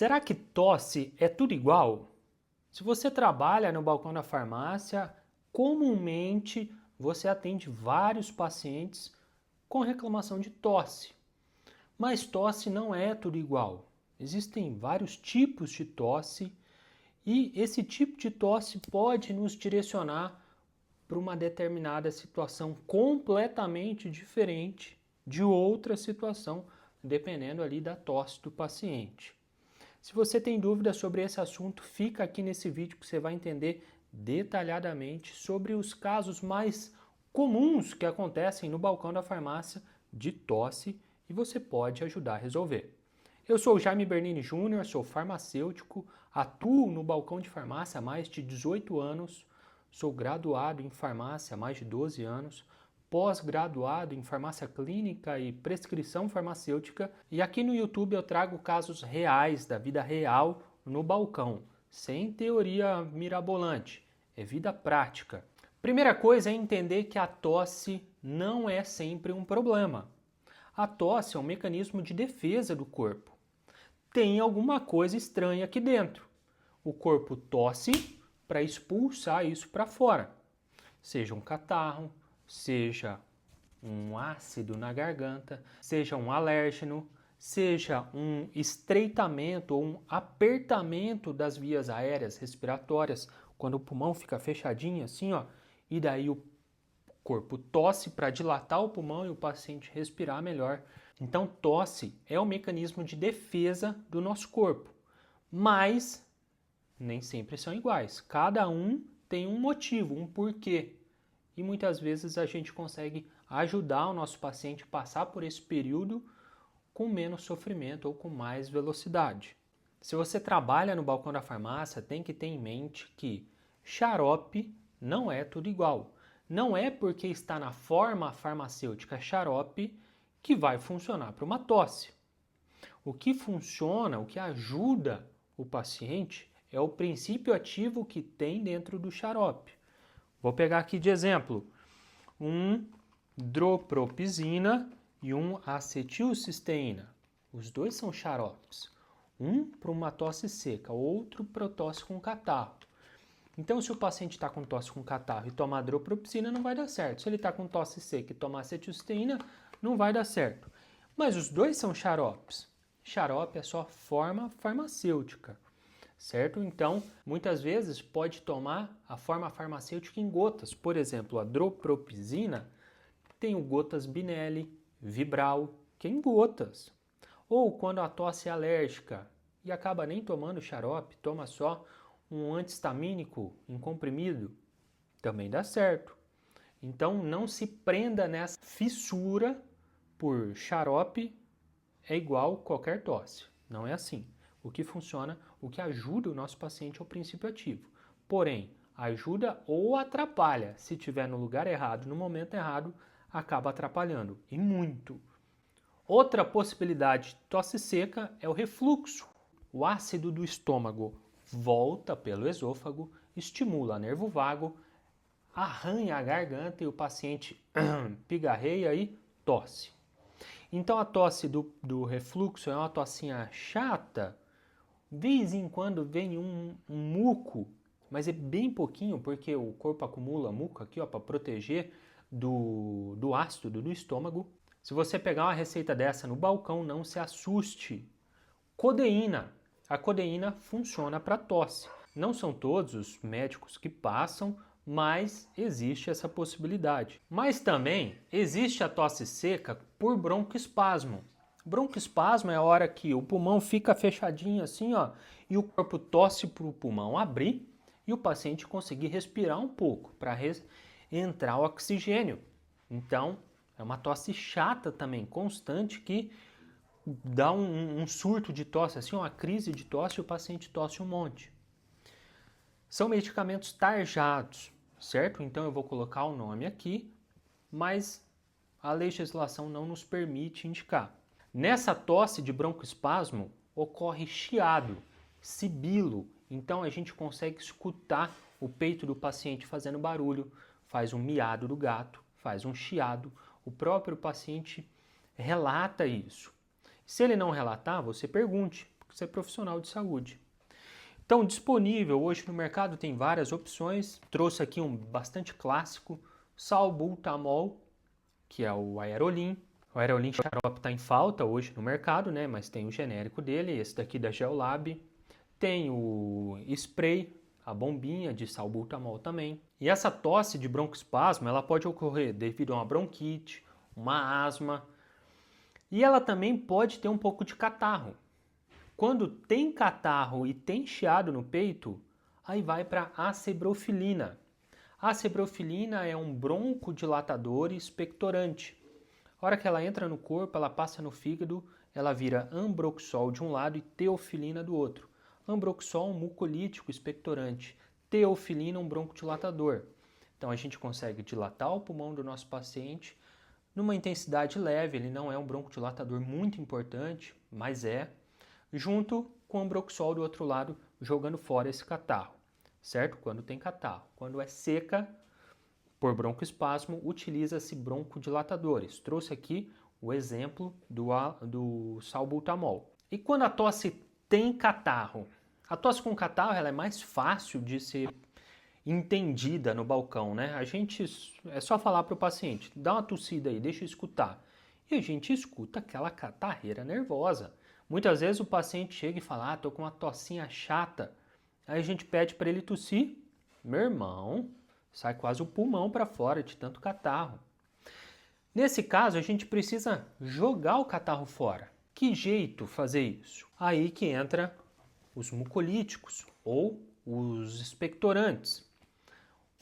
Será que tosse é tudo igual? Se você trabalha no balcão da farmácia, comumente você atende vários pacientes com reclamação de tosse. Mas tosse não é tudo igual. Existem vários tipos de tosse e esse tipo de tosse pode nos direcionar para uma determinada situação completamente diferente de outra situação, dependendo ali da tosse do paciente. Se você tem dúvidas sobre esse assunto, fica aqui nesse vídeo que você vai entender detalhadamente sobre os casos mais comuns que acontecem no balcão da farmácia de tosse e você pode ajudar a resolver. Eu sou o Jaime Bernini Júnior, sou farmacêutico, atuo no balcão de farmácia há mais de 18 anos, sou graduado em farmácia há mais de 12 anos, pós-graduado em farmácia clínica e prescrição farmacêutica, e aqui no YouTube eu trago casos reais da vida real no balcão, sem teoria mirabolante, é vida prática. Primeira coisa é entender que a tosse não é sempre um problema. A tosse é um mecanismo de defesa do corpo. Tem alguma coisa estranha aqui dentro. O corpo tosse para expulsar isso para fora, seja um catarro, seja um ácido na garganta, seja um alérgeno, seja um estreitamento ou um apertamento das vias aéreas respiratórias, quando o pulmão fica fechadinho assim, ó, e daí o corpo tosse para dilatar o pulmão e o paciente respirar melhor. Então, tosse é o mecanismo de defesa do nosso corpo, mas nem sempre são iguais. Cada um tem um motivo, um porquê. E muitas vezes a gente consegue ajudar o nosso paciente a passar por esse período com menos sofrimento ou com mais velocidade. Se você trabalha no balcão da farmácia, tem que ter em mente que xarope não é tudo igual. Não é porque está na forma farmacêutica xarope que vai funcionar para uma tosse. O que funciona, o que ajuda o paciente é o princípio ativo que tem dentro do xarope. Vou pegar aqui de exemplo, um dropropizina e um acetilcisteína. Os dois são xaropes. Um para uma tosse seca, outro para tosse com catarro. Então, se o paciente está com tosse com catarro e tomar dropropizina, não vai dar certo. Se ele está com tosse seca e tomar acetilcisteína, não vai dar certo. Mas os dois são xaropes. Xarope é só forma farmacêutica, certo? Então, muitas vezes pode tomar a forma farmacêutica em gotas. Por exemplo, a dropropizina tem o gotas Binelli, Vibral, que é em gotas. Ou quando a tosse é alérgica e acaba nem tomando xarope, toma só um antihistamínico em comprimido, também dá certo. Então, não se prenda nessa fissura por xarope é igual qualquer tosse. Não é assim. O que funciona, o que ajuda o nosso paciente é o princípio ativo. Porém, ajuda ou atrapalha. Se estiver no lugar errado, no momento errado, acaba atrapalhando. E muito. Outra possibilidade de tosse seca é o refluxo. O ácido do estômago volta pelo esôfago, estimula o nervo vago, arranha a garganta e o paciente pigarreia e tosse. Então a tosse do refluxo é uma tossinha chata. De vez em quando vem um muco, mas é bem pouquinho porque o corpo acumula muco aqui para proteger do ácido do estômago. Se você pegar uma receita dessa no balcão, não se assuste. Codeína. A codeína funciona para tosse. Não são todos os médicos que passam, mas existe essa possibilidade. Mas também existe a tosse seca por broncoespasmo. Broncoespasmo é a hora que o pulmão fica fechadinho assim, ó, e o corpo tosse para o pulmão abrir e o paciente conseguir respirar um pouco para entrar o oxigênio. Então, é uma tosse chata também, constante, que dá um surto de tosse, assim, uma crise de tosse e o paciente tosse um monte. São medicamentos tarjados, certo? Então eu vou colocar o nome aqui, mas a legislação não nos permite indicar. Nessa tosse de broncoespasmo ocorre chiado, sibilo, então a gente consegue escutar o peito do paciente fazendo barulho, faz um miado do gato, faz um chiado, o próprio paciente relata isso. Se ele não relatar, você pergunte, ser profissional de saúde. Então, disponível hoje no mercado tem várias opções. Trouxe aqui um bastante clássico, salbutamol, que é o Aerolin. O Aerolin xarope está em falta hoje no mercado, né? Mas tem o genérico dele, esse daqui da Geolab. Tem o spray, a bombinha de salbutamol também. E essa tosse de broncoespasmo, ela pode ocorrer devido a uma bronquite, uma asma, e ela também pode ter um pouco de catarro. Quando tem catarro e tem chiado no peito, aí vai para a acebrofilina. A acebrofilina é um broncodilatador e expectorante. A hora que ela entra no corpo, ela passa no fígado, ela vira ambroxol de um lado e teofilina do outro. Ambroxol, um mucolítico expectorante. Teofilina, um broncodilatador. Então a gente consegue dilatar o pulmão do nosso paciente numa intensidade leve, ele não é um broncodilatador muito importante, mas é, junto com o ambroxol do outro lado, jogando fora esse catarro, certo? Quando tem catarro. Quando é seca, por broncoespasmo, utiliza-se broncodilatadores. Trouxe aqui o exemplo do salbutamol. E quando a tosse tem catarro? A tosse com catarro ela é mais fácil de ser entendida no balcão, né? A gente é só falar para o paciente, dá uma tossida aí, deixa eu escutar. E a gente escuta aquela catarreira nervosa. Muitas vezes o paciente chega e fala, tô com uma tossinha chata. Aí a gente pede para ele tossir. Meu irmão, sai quase o pulmão para fora de tanto catarro. Nesse caso, a gente precisa jogar o catarro fora. Que jeito fazer isso? Aí que entra os mucolíticos ou os expectorantes.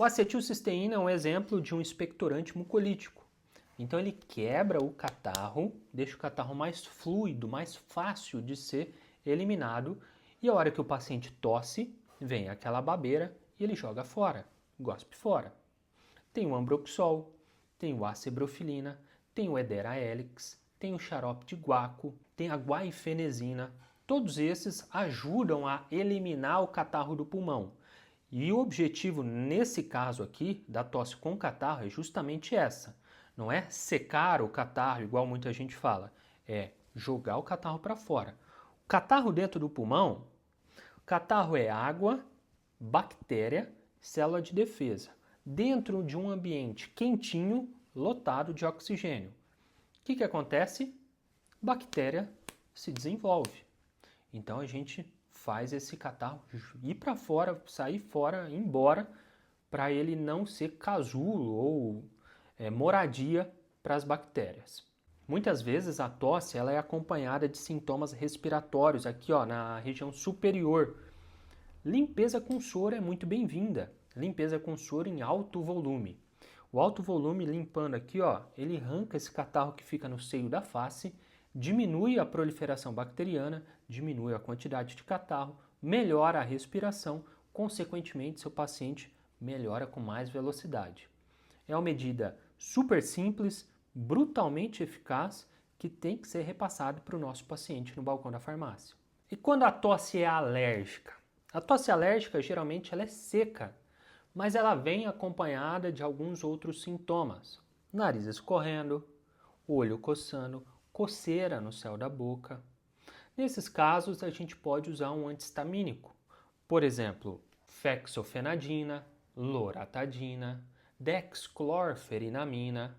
O acetilcisteína é um exemplo de um expectorante mucolítico. Então ele quebra o catarro, deixa o catarro mais fluido, mais fácil de ser eliminado, e a hora que o paciente tosse, vem aquela babeira e ele joga fora, gospe fora. Tem o ambroxol, tem o acebrofilina, tem o Edera helix, tem o xarope de guaco, tem a guaifenesina. Todos esses ajudam a eliminar o catarro do pulmão. E o objetivo nesse caso aqui, da tosse com catarro, é justamente essa. Não é secar o catarro, igual muita gente fala. É jogar o catarro para fora. O catarro dentro do pulmão, catarro é água, bactéria, célula de defesa. Dentro de um ambiente quentinho, lotado de oxigênio. O que acontece? Bactéria se desenvolve. Então a gente faz esse catarro ir para fora, sair fora, ir embora, para ele não ser casulo ou moradia para as bactérias. Muitas vezes a tosse ela é acompanhada de sintomas respiratórios aqui na região superior. Limpeza com soro é muito bem-vinda. Limpeza com soro em alto volume. O alto volume limpando aqui, ele arranca esse catarro que fica no seio da face, diminui a proliferação bacteriana, diminui a quantidade de catarro, melhora a respiração, consequentemente seu paciente melhora com mais velocidade. É uma medida super simples, brutalmente eficaz, que tem que ser repassada para o nosso paciente no balcão da farmácia. E quando a tosse é alérgica? A tosse alérgica geralmente ela é seca, mas ela vem acompanhada de alguns outros sintomas. Nariz escorrendo, olho coçando, coceira no céu da boca. Nesses casos, a gente pode usar um antihistamínico. Por exemplo, fexofenadina, loratadina, dexclorferinamina.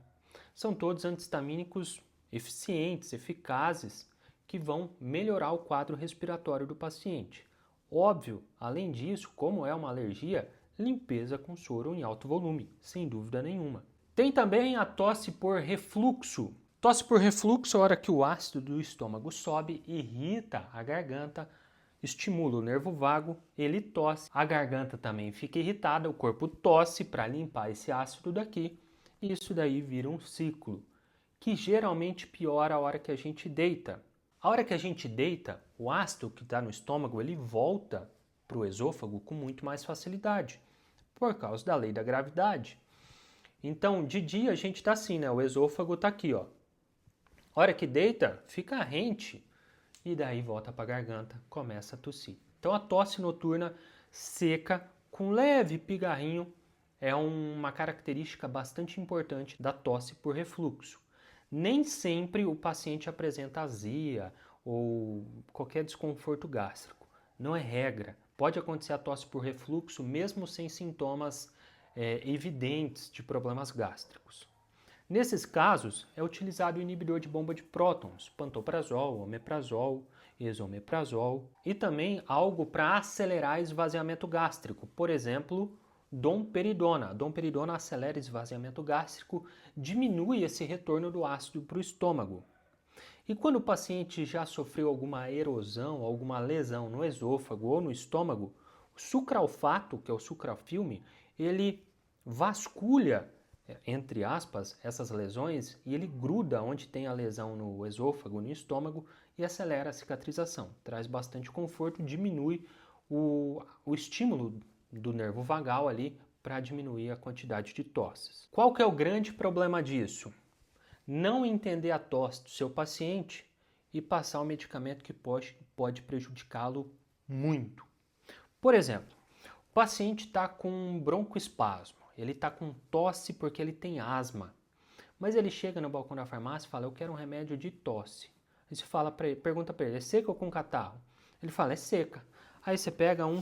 São todos antihistamínicos eficientes, eficazes, que vão melhorar o quadro respiratório do paciente. Óbvio, além disso, como é uma alergia, limpeza com soro em alto volume, sem dúvida nenhuma. Tem também a tosse por refluxo. Tosse por refluxo é a hora que o ácido do estômago sobe, irrita a garganta, estimula o nervo vago, ele tosse, a garganta também fica irritada, o corpo tosse para limpar esse ácido daqui, e isso daí vira um ciclo, que geralmente piora a hora que a gente deita. A hora que a gente deita, o ácido que está no estômago, ele volta para o esôfago com muito mais facilidade, por causa da lei da gravidade. Então, de dia a gente está assim, né? O esôfago está aqui, A hora que deita, fica rente e daí volta para a garganta, começa a tossir. Então a tosse noturna seca, com leve pigarrinho, é uma característica bastante importante da tosse por refluxo. Nem sempre o paciente apresenta azia ou qualquer desconforto gástrico. Não é regra. Pode acontecer a tosse por refluxo mesmo sem sintomas evidentes de problemas gástricos. Nesses casos, é utilizado o inibidor de bomba de prótons, pantoprazol, omeprazol, esomeprazol, e também algo para acelerar esvaziamento gástrico, por exemplo, domperidona. A domperidona acelera esvaziamento gástrico, diminui esse retorno do ácido para o estômago. E quando o paciente já sofreu alguma erosão, alguma lesão no esôfago ou no estômago, o sucralfato, que é o sucralfilme, ele vasculha, entre aspas, essas lesões e ele gruda onde tem a lesão no esôfago, no estômago e acelera a cicatrização. Traz bastante conforto, diminui o estímulo do nervo vagal ali para diminuir a quantidade de tosses. Qual que é o grande problema disso? Não entender a tosse do seu paciente e passar o medicamento que pode prejudicá-lo muito. Por exemplo, o paciente está com broncoespasmo, ele está com tosse porque ele tem asma, mas ele chega no balcão da farmácia e fala, eu quero um remédio de tosse. Aí você pergunta para ele, é seca ou com catarro? Ele fala, é seca. Aí você pega um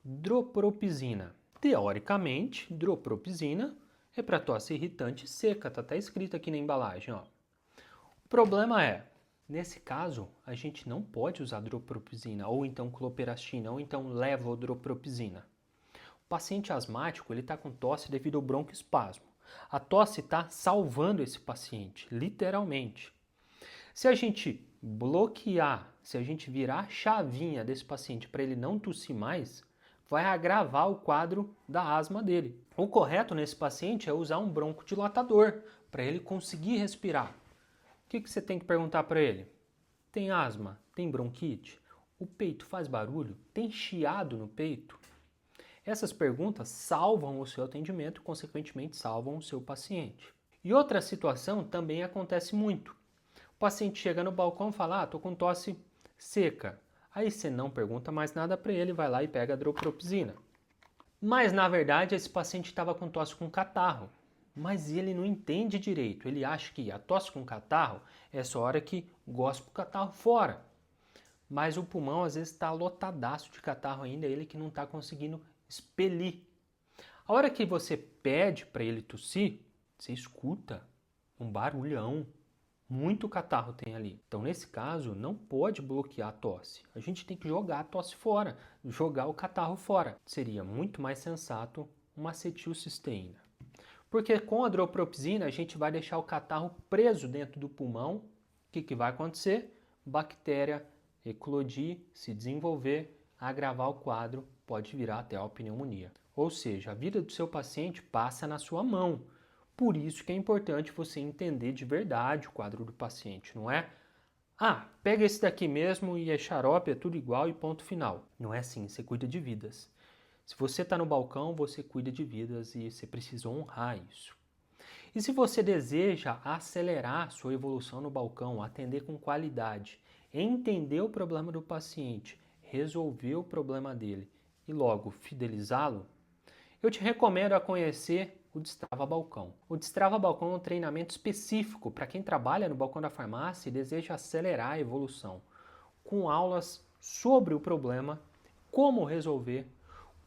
dropropisina. Teoricamente, dropropisina é para tosse irritante seca, tá até escrito aqui na embalagem, ó. O problema é, nesse caso, a gente não pode usar dropropisina, ou então cloperastina, ou então levodropropisina. O paciente asmático, ele está com tosse devido ao broncoespasmo. A tosse está salvando esse paciente, literalmente. Se a gente bloquear, se a gente virar a chavinha desse paciente para ele não tossir mais, vai agravar o quadro da asma dele. O correto nesse paciente é usar um broncodilatador para ele conseguir respirar. O que você tem que perguntar para ele? Tem asma? Tem bronquite? O peito faz barulho? Tem chiado no peito? Essas perguntas salvam o seu atendimento e, consequentemente, salvam o seu paciente. E outra situação também acontece muito. O paciente chega no balcão e fala, tô com tosse seca. Aí você não pergunta mais nada para ele, vai lá e pega a dropropisina. Mas, na verdade, esse paciente estava com tosse com catarro. Mas ele não entende direito. Ele acha que a tosse com catarro é essa hora que gospe o catarro fora. Mas o pulmão, às vezes, está lotadaço de catarro ainda, ele que não está conseguindo expelir. A hora que você pede para ele tossir, você escuta um barulhão. Muito catarro tem ali. Então, nesse caso, não pode bloquear a tosse. A gente tem que jogar a tosse fora, jogar o catarro fora. Seria muito mais sensato uma acetilcisteína. Porque com a dropropisina, a gente vai deixar o catarro preso dentro do pulmão. O que vai acontecer? Bactéria eclodir, se desenvolver, agravar o quadro, pode virar até a pneumonia. Ou seja, a vida do seu paciente passa na sua mão. Por isso que é importante você entender de verdade o quadro do paciente, não é? Pega esse daqui mesmo e é xarope, é tudo igual e ponto final. Não é assim, você cuida de vidas. Se você está no balcão, você cuida de vidas e você precisa honrar isso. E se você deseja acelerar sua evolução no balcão, atender com qualidade, entender o problema do paciente, resolver o problema dele e logo fidelizá-lo, eu te recomendo a conhecer o Destrava Balcão. O Destrava Balcão é um treinamento específico para quem trabalha no balcão da farmácia e deseja acelerar a evolução, com aulas sobre o problema, como resolver,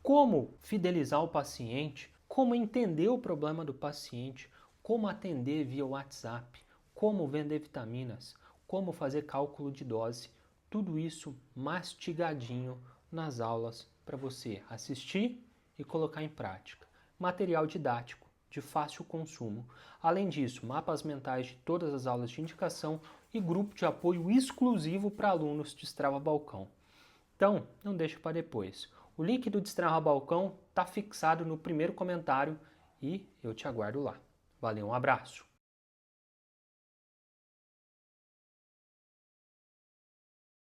como fidelizar o paciente, como entender o problema do paciente, como atender via WhatsApp, como vender vitaminas, como fazer cálculo de dose, tudo isso mastigadinho nas aulas para você assistir e colocar em prática. Material didático, de fácil consumo. Além disso, mapas mentais de todas as aulas de indicação e grupo de apoio exclusivo para alunos de Destrava Balcão. Então, não deixe para depois. O link do Destrava Balcão está fixado no primeiro comentário e eu te aguardo lá. Valeu, um abraço!